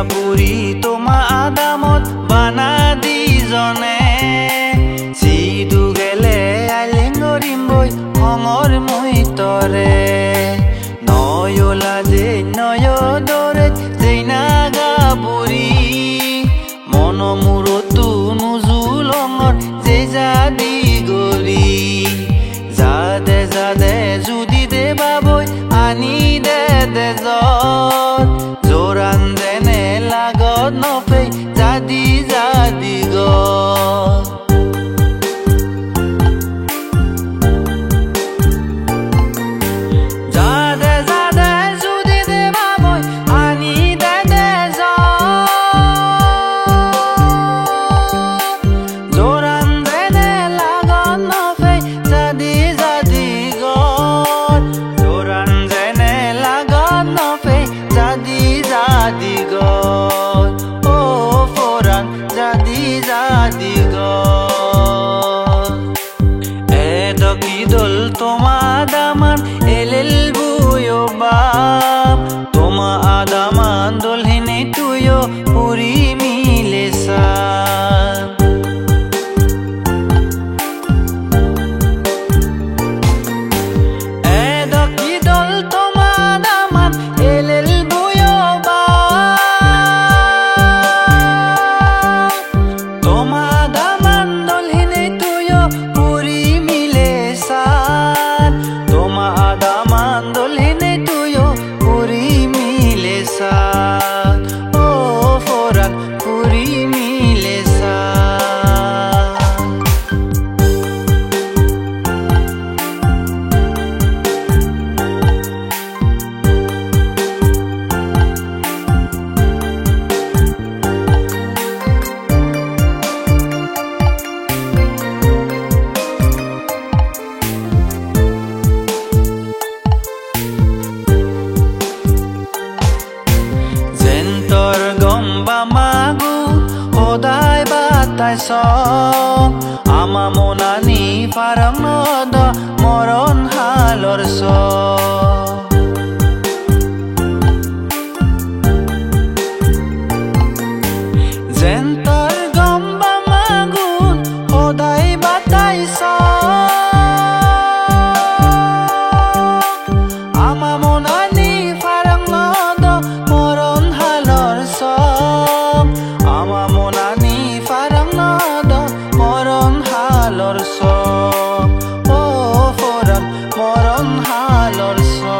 বুড়ি তোমা আদামত বানা দি জনে চিদু গেলে আইলেঙরিম বই হঙর মুইতরে নয়লা যে নয় দরে যেইনাগা বুড়ি মন মুরতু নুজুলঙর যে জাদি গরি যাদে যাদে যদি দে বাবই আনি দে দে জোরান যেনে লাগত নফেই জাদি জাদি গো যাদে যাদে যদি দে বাবই আনি দে দে জোরান যেনে লাগত নফেই জাদি জাদি গো জোরান যেনে লাগত নফেই জাদি জাদি গো ও ফোরান জাদি জাদি গো এদকি দল তোমা আদামান এলেল বুয়ো বাপ তোমা আদামান দল হিনে তুয়ো পুরি মিলে সা Odai batai song ama monani parang noda moron halor so zentar gomba magun odai batai song ama monani parang noda moron halor so ama monani farang nada moron halor so oh foran moron halor so